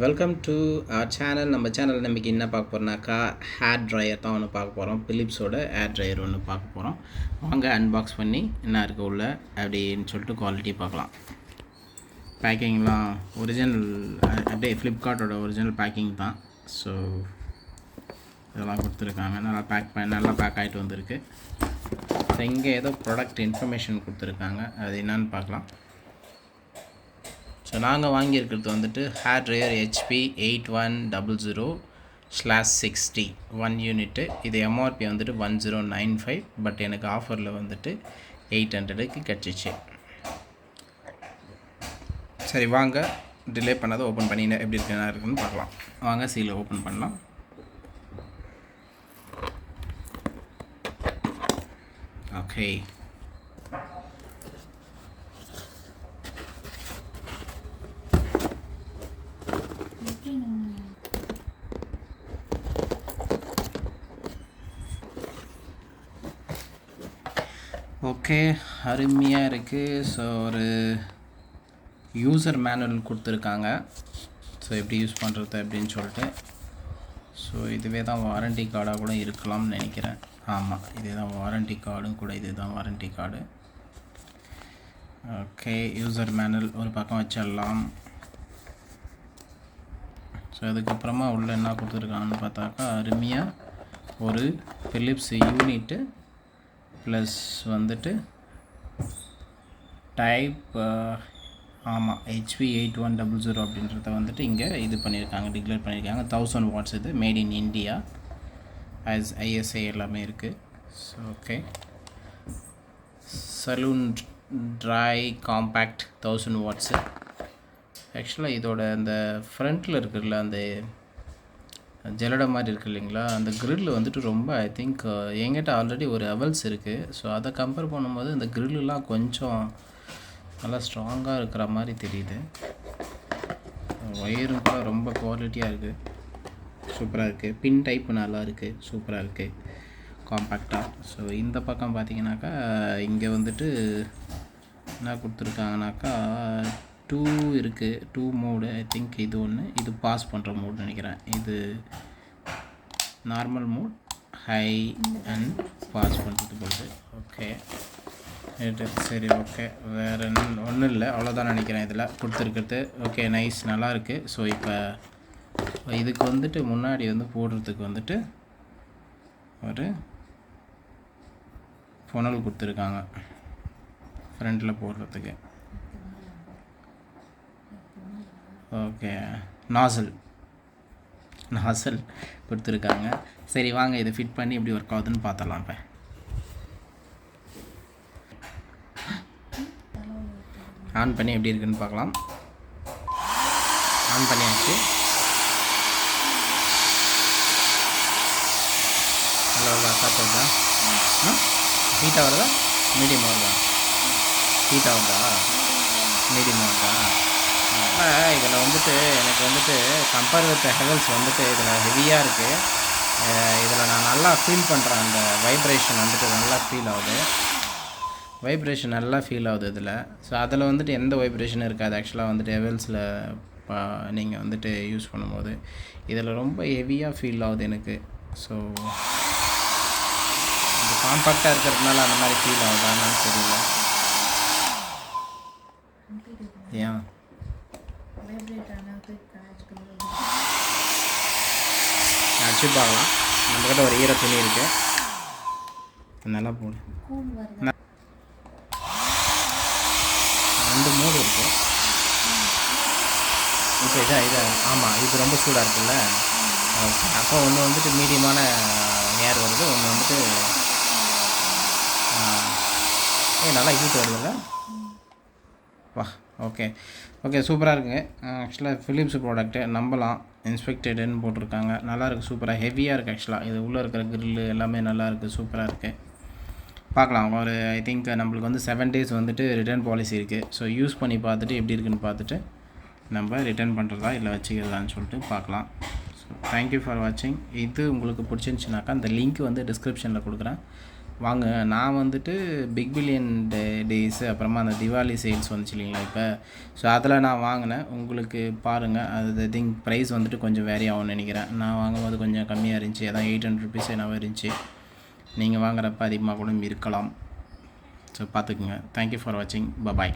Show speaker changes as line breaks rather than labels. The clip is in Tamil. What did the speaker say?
Welcome to our channel. நம்ம சேனல் நமக்கு என்ன பார்க்க போகிறோம்னாக்கா ஹேர் ட்ரையர் தான் ஒன்று பார்க்க போகிறோம். பிலிப்ஸோட ஹேர் ட்ரையர் ஒன்று பார்க்க போகிறோம். வாங்க அன்பாக்ஸ் பண்ணி என்ன இருக்குது உள்ள அப்படின்னு சொல்லிட்டு குவாலிட்டி பார்க்கலாம். பேக்கிங்லாம் ஒரிஜினல், அப்படியே ஃப்ளிப்கார்ட்டோட ஒரிஜினல் பேக்கிங் தான். ஸோ இதெல்லாம் கொடுத்துருக்காங்க. நல்லா பேக் ஆகிட்டு வந்திருக்கு. ஸோ இங்கே ஏதோ ப்ராடக்ட் இன்ஃபர்மேஷன் கொடுத்துருக்காங்க, அது என்னன்னு பார்க்கலாம். ஸோ நாங்கள் வாங்கியிருக்கிறது வந்துட்டு ஹேர் ட்ரையர் HP 8100/60 1 யூனிட்டு. இது எம்ஆர்பி வந்துட்டு 1095, பட் எனக்கு ஆஃபரில் வந்துட்டு 800க்கு கிடச்சிச்சு. சரி வாங்க டிலே பண்ணாத ஓப்பன் பண்ணி எப்படி இருக்குன்னு பார்க்கலாம். வாங்க சீலை ஓப்பன் பண்ணலாம். ஓகே, ஓகே அருமையாக இருக்குது. ஸோ ஒரு யூசர் மேனுவல் கொடுத்துருக்காங்க. ஸோ எப்படி யூஸ் பண்ணுறது அப்படின்னு சொல்லிட்டு. ஸோ இதுவே தான் வாரண்டி கார்டாக கூட இருக்கலாம்னு நினைக்கிறேன். ஆமாம், இதே தான் வாரண்டி கார்டும் கூட, இது தான் warranty card. Okay, user manual ஒரு பக்கம் வச்சிடலாம். ஸோ அதுக்கப்புறமா உள்ள என்ன கொடுத்துருக்காங்கன்னு பார்த்தாக்கா அருமையாக ஒரு பிலிப்ஸ் யூனிட்டு ப்ளஸ் வந்துட்டு டைப் ஆமாம் HP 8100 அப்படின்றத வந்துட்டு இங்கே இது பண்ணியிருக்காங்க, டிக்ளேர் பண்ணியிருக்காங்க. 1000 வாட்ஸ். இது made in India, as ISA எல்லாமே இருக்குது. So okay, salon dry compact 1000 watts. ஆக்சுவலாக இதோட அந்த ஃப்ரண்ட்டில் இருக்குல்ல, அந்த ஜல்லடை மாதிரி இருக்குது இல்லைங்களா, அந்த க்ரில் வந்துட்டு ரொம்ப ஐ திங்க் என்கிட்ட ஆல்ரெடி ஒரு அவல்ஸ் இருக்குது. ஸோ அதை கம்பேர் பண்ணும்போது இந்த க்ரில்லாம் கொஞ்சம் நல்லா ஸ்ட்ராங்காக இருக்கிற மாதிரி தெரியுது. ஒயரும் கூட ரொம்ப குவாலிட்டியாக இருக்குது, சூப்பராக இருக்குது. பின் டைப் நல்லா இருக்குது, சூப்பராக இருக்குது, காம்பேக்டாக. ஸோ இந்த பக்கம் பார்த்தீங்கன்னாக்கா இங்கே வந்துட்டு என்ன கொடுத்துருக்காங்கனாக்கா 2 இருக்குது, 2 மோடு. ஐ திங்க் இது ஒன்று, இது பாஸ் பண்ணுற மோடு நினைக்கிறேன். இது normal mode, high and pass பண்ணுறது போகுது. ஓகே சரி, ஓகே வேறு ஒன்றும் இல்லை, அவ்வளோதான் நினைக்கிறேன் இதில் கொடுத்துருக்கிறது. ஓகே நைஸ், நல்லா இருக்குது. ஸோ இப்போ இதுக்கு வந்துட்டு முன்னாடி வந்து போடுறதுக்கு வந்துட்டு ஒரு ஃபொனல் கொடுத்துருக்காங்க ஃப்ரண்டில் போடுறதுக்கு. ஓகே, நாசல் கொடுத்துருக்காங்க. சரி வாங்க இதை ஃபிட் பண்ணி எப்படி ஒர்க் ஆகுதுன்னு பார்த்தலாம். இப்போ ஆன் பண்ணி எப்படி இருக்குன்னு பார்க்கலாம். ஆன் பண்ணியாச்சு. நல்லா காற்று வருதா? ஹீட்டாக வருதா? மீடியமாக வருதா? ஹீட்டாக வருதா? மீடியமாக வருதா? இதில் வந்துட்டு எனக்கு வந்துட்டு கம்பேர் வித் ஹெவல்ஸ் வந்துட்டு இதில் ஹெவியாக இருக்குது. இதில் நான் நல்லா ஃபீல் பண்ணுறேன். அந்த வைப்ரேஷன் வந்துட்டு நல்லா ஃபீல் ஆகுது. இதில். ஸோ அதில் வந்துட்டு எந்த வைப்ரேஷனும் இருக்காது. ஆக்சுவலாக வந்துட்டு ஹெவல்ஸில் நீங்கள் வந்துட்டு யூஸ் பண்ணும்போது இதில் ரொம்ப ஹெவியாக ஃபீல் ஆகுது எனக்கு. ஸோ இது காம்பேக்டாக இருக்கிறதுனால அந்த மாதிரி ஃபீல் ஆகுதான்னு தெரியல. ஏன் அடிச்சு பார்க்கலாம். நம்மக்கிட்ட ஒரு ஈர துணி இருக்குது, நல்லா போடு. 2 மோடு இருக்குது. இப்போ இது ஆமாம், இது ரொம்ப சூடாக இருக்குல்ல. ஓகே, அப்போ ஒன்று வந்துட்டு மீடியமான ஏர் வருது, ஒன்று வந்துட்டு நல்லா ஹீட் வருதுல்ல. வா, ஓகே சூப்பராக இருக்குங்க. ஆக்சுவலாக ஃபிலிப்ஸ் ப்ராடக்ட்டு நம்பலாம். இன்ஸ்பெக்டடுன்னு போட்டிருக்காங்க, நல்லாயிருக்கு, சூப்பராக ஹெவியாக இருக்குது. ஆக்சுவலாக இது உள்ளே இருக்கிற கிரில்லு எல்லாமே நல்லாயிருக்கு, சூப்பராக இருக்குது. பார்க்கலாம். ஒரு ஐ திங்க் நம்மளுக்கு வந்து 7 days வந்துட்டு ரிட்டர்ன் பாலிசி இருக்குது. ஸோ யூஸ் பண்ணி பார்த்துட்டு எப்படி இருக்குன்னு பார்த்துட்டு நம்ம ரிட்டர்ன் பண்ணுறதா இல்லை வச்சுக்கிறதான்னு சொல்லிட்டு பார்க்கலாம். ஸோ தேங்க்யூ ஃபார் வாட்சிங். இது உங்களுக்கு பிடிச்சிருந்துச்சுனாக்கா அந்த லிங்க் வந்து டிஸ்கிரிப்ஷனில் கொடுக்குறேன், வாங்க. நான் வந்துட்டு பிக் பில்லியன் டேஸு அப்புறமா அந்த திவாலி சேல்ஸ் வந்துச்சு இல்லைங்களா இப்போ. ஸோ அதில் நான் வாங்கினேன். உங்களுக்கு பாருங்கள், அது திங்க் ப்ரைஸ் வந்துட்டு கொஞ்சம் வேரி ஆகும்னு நினைக்கிறேன். நான் வாங்கும்போது கொஞ்சம் கம்மியாக இருந்துச்சு, அதான் 800 ருபீஸ் என்னவோ இருந்துச்சு. நீங்கள் வாங்குறப்ப அதிகமாக கூட இருக்கலாம். ஸோ பார்த்துக்குங்க. தேங்க்யூ ஃபார் வாட்சிங். பாய்.